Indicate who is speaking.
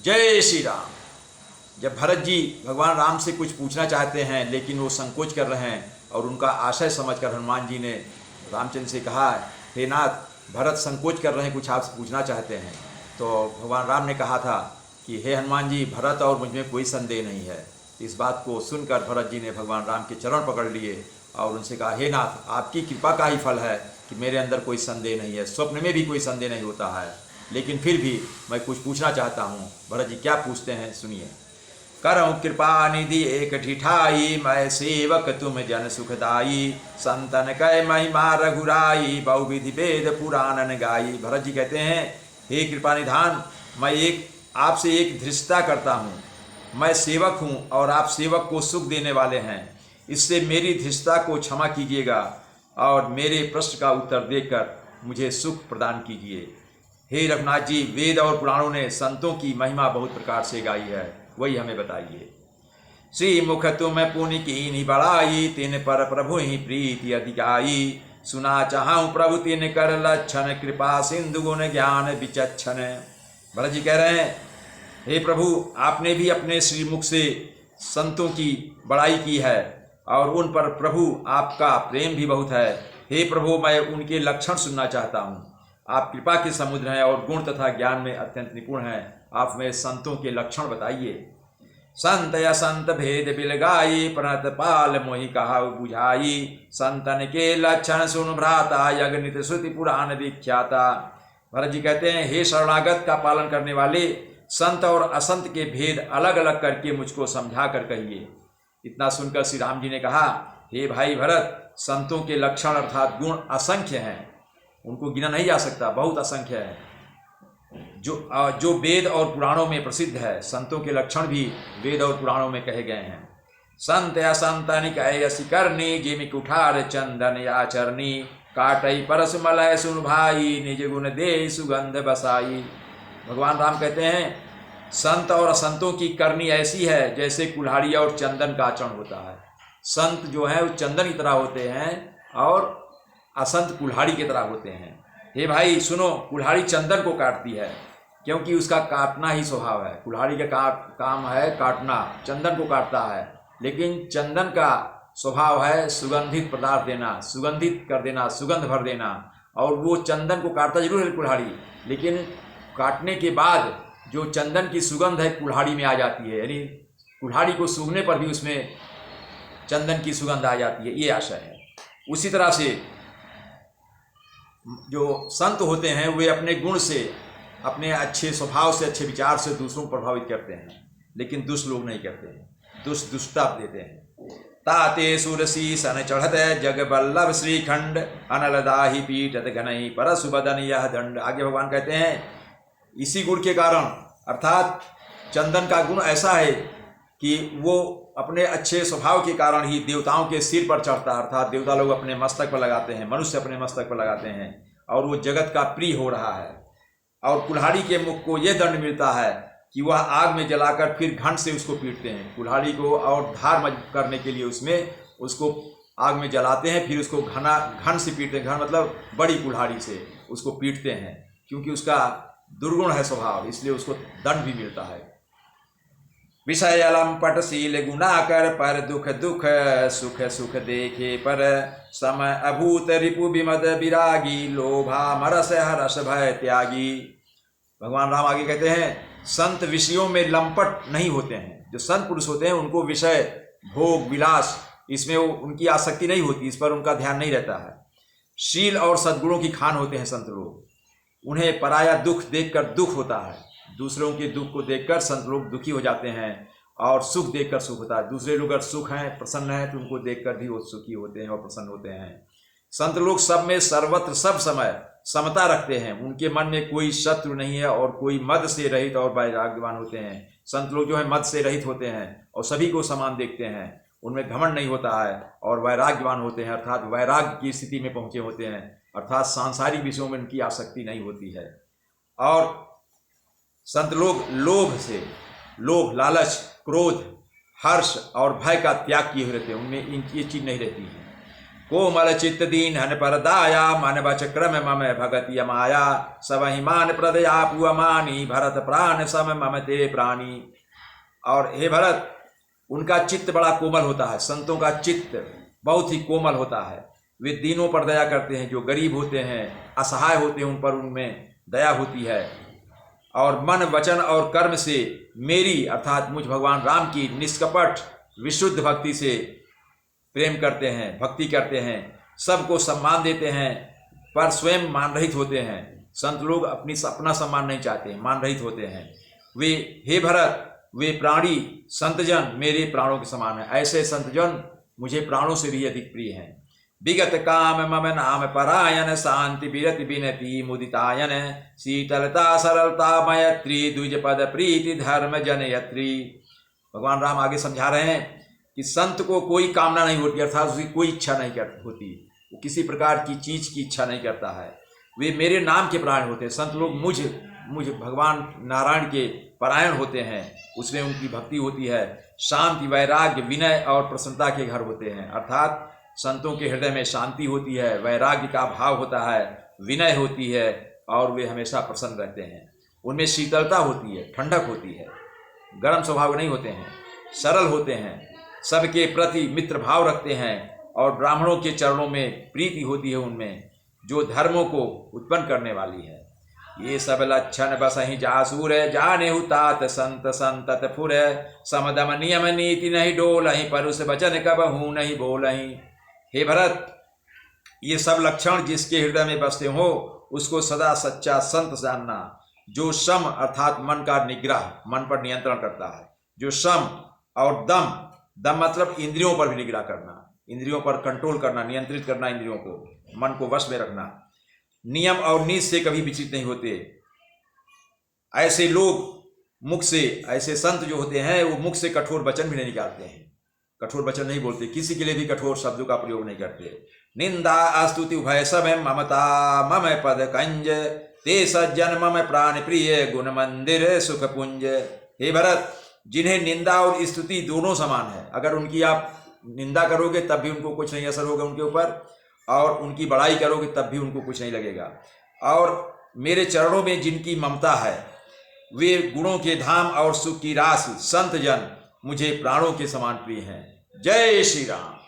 Speaker 1: जय श्री राम। जब भरत जी भगवान राम से कुछ पूछना चाहते हैं लेकिन वो संकोच कर रहे हैं और उनका आशय समझकर हनुमान जी ने रामचंद्र से कहा, हे नाथ, भरत संकोच कर रहे हैं, कुछ आपसे पूछना चाहते हैं। तो भगवान राम ने कहा था कि हे हनुमान जी, भरत और मुझ में कोई संदेह नहीं है। इस बात को सुनकर भरत जी ने भगवान राम के चरण पकड़ लिए और उनसे कहा, हे नाथ, आपकी कृपा का ही फल है कि मेरे अंदर कोई संदेह नहीं है, स्वप्न में भी कोई संदेह नहीं होता है, लेकिन फिर भी मैं कुछ पूछना चाहता हूँ। भरत जी क्या पूछते हैं सुनिए। करऊँ कृपा निधि एक ठिठाई, मैं सेवक तुम जन सुखदाई, संतन कै महिमा रघुराई, बहुविधि वेद पुराणन गाई। भरत जी कहते हैं, हे कृपा निधान, मैं आपसे एक धृष्टता करता हूँ। मैं सेवक हूँ और आप सेवक को सुख देने वाले हैं, इससे मेरी धृष्टता को क्षमा कीजिएगा और मेरे प्रश्न का उत्तर देकर मुझे सुख प्रदान कीजिए। हे रघुनाथ जी, वेद और पुराणों ने संतों की महिमा बहुत प्रकार से गाई है, वही हमें बताइए। श्री मुख तुम पुनि कीन्ही बड़ाई, तिन पर प्रभु ही प्रीति अधिकाई, सुना चाहूँ प्रभु तिन कर लक्षण, कृपा सिंधु गुण ज्ञान विचक्षण। भरत जी कह रहे हैं, हे प्रभु, आपने भी अपने श्रीमुख से संतों की बड़ाई की है और उन पर प्रभु आपका प्रेम भी बहुत है। हे प्रभु, मैं उनके लक्षण सुनना चाहता हूँ। आप कृपा के समुद्र हैं और गुण तथा ज्ञान में अत्यंत निपुण हैं, आप में संतों के लक्षण बताइए। संत या संत भेद बिलगाई, प्रणत पाल मोहि कहाउ बुझाई, संतन के लक्षण सुन भ्राता, यज्ञ श्रुति पुराण विख्याता। भरत जी कहते हैं, हे शरणागत का पालन करने वाले, संत और असंत के भेद अलग अलग करके मुझको समझा कर कहिए। इतना सुनकर श्री राम जी ने कहा, हे भाई भरत, संतों के लक्षण अर्थात गुण असंख्य हैं, उनको गिना नहीं जा सकता, बहुत असंख्य है। जो वेद और पुराणों में प्रसिद्ध है, संतों के लक्षण भी वेद और पुराणों में कहे गए हैं। संत या संतन कैसी करनी, जिमि कुठार चंदन या चरनी, काटई परस मलय सुन भाई, निज गुण दे सुगंध बसाई। भगवान राम कहते हैं, संत और असंतों की करनी ऐसी है जैसे कुल्हाड़ी और चंदन का आचरण होता है। संत जो है वो चंदन की तरह होते हैं और असंत कुल्हाड़ी की तरह होते हैं। हे भाई सुनो, कुल्हाड़ी चंदन को काटती है क्योंकि उसका काटना ही स्वभाव है। कुल्हाड़ी का काम है काटना, चंदन को काटता है, लेकिन चंदन का स्वभाव है सुगंधित पदार्थ देना, सुगंधित कर देना, सुगंध भर देना। और वो चंदन को काटता जरूर है कुल्हाड़ी, लेकिन काटने के बाद जो चंदन की सुगंध है कुल्हाड़ी में आ जाती है, यानी कुल्हाड़ी को सूंघने पर भी उसमें चंदन की सुगंध आ जाती है, ये आशय है। उसी तरह से जो संत होते हैं वे अपने गुण से, अपने अच्छे स्वभाव से, अच्छे विचार से दूसरों को प्रभावित करते हैं, लेकिन दुष्ट लोग नहीं करते हैं, दुष्टता देते हैं। ताते सुरसी सन चढ़त जग बल्लभ श्रीखंड, अनलदाही पीटत घनई परसु बदन यह दंड। आगे भगवान कहते हैं, इसी गुण के कारण, अर्थात चंदन का गुण ऐसा है कि वो अपने अच्छे स्वभाव के कारण ही देवताओं के सिर पर चढ़ता है, अर्थात देवता लोग अपने मस्तक पर लगाते हैं, मनुष्य अपने मस्तक पर लगाते हैं और वो जगत का प्रिय हो रहा है। और कुल्हाड़ी के मुख को यह दंड मिलता है कि वह आग में जलाकर फिर घंट से उसको पीटते हैं। कुल्हाड़ी को और धार मजबूत करने के लिए उसको आग में जलाते हैं, फिर उसको घन से पीटते हैं। घन मतलब बड़ी कुल्हाड़ी से उसको पीटते हैं, क्योंकि उसका दुर्गुण है स्वभाव, इसलिए उसको दंड भी मिलता है। विषय अलंपटशील गुणाकर, पर दुख दुख सुख सुख देखे पर, समय अभूत रिपु विमद विरागी, लोभा मरस हरस भय त्यागी। भगवान राम आगे कहते हैं, संत विषयों में लंपट नहीं होते हैं। जो संत पुरुष होते हैं उनको विषय, भोग, विलास, इसमें उनकी आसक्ति नहीं होती, इस पर उनका ध्यान नहीं रहता है। शील और सद्गुणों की खान होते हैं संत लोग। उन्हें पराया दुख देखकर दुख होता है, दूसरों के दुख को देखकर संत लोग दुखी हो जाते हैं और सुख देखकर सुख होता है। दूसरे लोग अगर सुख हैं, प्रसन्न हैं, तो उनको देखकर भी वो सुखी होते हैं और प्रसन्न होते हैं। संत लोग सब में सर्वत्र सब समय समता रखते हैं, उनके मन में कोई शत्रु नहीं है और कोई मद से रहित और वैराग्यवान होते हैं। संत लोग जो है मद से रहित होते हैं और सभी को समान देखते हैं, उनमें घमंड नहीं होता है और वैराग्यवान होते हैं, अर्थात वैराग्य की स्थिति में पहुंचे होते हैं, अर्थात सांसारिक विषयों में उनकी आसक्ति नहीं होती है। और संत लोग लोभ, लालच, क्रोध, हर्ष और भय का त्याग किए हुए रहते हैं, उनमें ये चीज नहीं रहती है। कोमल चित्त दीन हन पर दाया मन बच क्रम मम भगत यमाया सब हिमान प्रदया पुअमानी भरत प्राण सम मम ते प्राणी। और हे भरत, उनका चित्त बड़ा कोमल होता है, संतों का चित्त बहुत ही कोमल होता है। वे दीनों पर दया करते हैं, जो गरीब होते हैं, असहाय होते हैं, उन पर उनमें दया होती है। और मन वचन और कर्म से मेरी अर्थात मुझ भगवान राम की निष्कपट विशुद्ध भक्ति से प्रेम करते हैं, भक्ति करते हैं, सबको सम्मान देते हैं, पर स्वयं मान रहित होते हैं। संत लोग अपना सम्मान नहीं चाहते, मान रहित होते हैं। वे हे भरत, वे प्राणी संतजन मेरे प्राणों के समान है। ऐसे संतजन मुझे प्राणों से भी अधिक प्रिय हैं। विगत काम मम नाम परायण शांति विरति विनति मुदितायन शीतलता सरलता मैत्री द्विज पद प्रीति धर्म जनयत्री। भगवान राम आगे समझा रहे हैं कि संत को कोई कामना नहीं होती, अर्थात उसकी कोई इच्छा नहीं होती, वो किसी प्रकार की चीज की इच्छा नहीं करता है। वे मेरे नाम के प्राण होते हैं। संत लोग मुझ भगवान नारायण के परायण होते हैं, उसमें उनकी भक्ति होती है। शांति वैराग्य विनय और प्रसन्नता के घर होते हैं, अर्थात संतों के हृदय में शांति होती है, वैराग्य का भाव होता है, विनय होती है, और वे हमेशा प्रसन्न रहते हैं। उनमें शीतलता होती है, ठंडक होती है, गर्म स्वभाव नहीं होते हैं, सरल होते हैं, सबके प्रति मित्र भाव रखते हैं, और ब्राह्मणों के चरणों में प्रीति होती है उनमें, जो धर्मों को उत्पन्न करने वाली है। ये सब लक्षण बसहि जासूर जाने तात संत संतत फुर समदम नियम नीति नहीं डोलहि परुष वचन कबहू नहीं बोलहि। हे भरत, ये सब लक्षण जिसके हृदय में बसते हो उसको सदा सच्चा संत जानना, जो शम अर्थात मन का निग्रह, मन पर नियंत्रण करता है, जो शम और दम मतलब इंद्रियों पर भी निग्रह करना, इंद्रियों पर कंट्रोल करना, नियंत्रित करना, इंद्रियों को, मन को वश में रखना, नियम और नीति से कभी विचलित नहीं होते। ऐसे लोग मुख से, ऐसे संत जो होते हैं वो मुख से कठोर वचन भी नहीं निकालते हैं, कठोर वचन नहीं बोलते, किसी के लिए भी कठोर शब्दों का प्रयोग नहीं करते। निंदा स्तुति उभय सब ममता मम पद कंज ते सज्जन मम प्राण प्रिय गुण मंदिर सुख पुंज। हे भरत, जिन्हें निंदा और स्तुति दोनों समान है, अगर उनकी आप निंदा करोगे तब भी उनको कुछ नहीं असर होगा उनके ऊपर, और उनकी बड़ाई करोगे तब भी उनको कुछ नहीं लगेगा। और मेरे चरणों में जिनकी ममता है, वे गुणों के धाम और सुख की राशि, संत जन मुझे प्राणों के समान प्रिय हैं। जय श्री राम।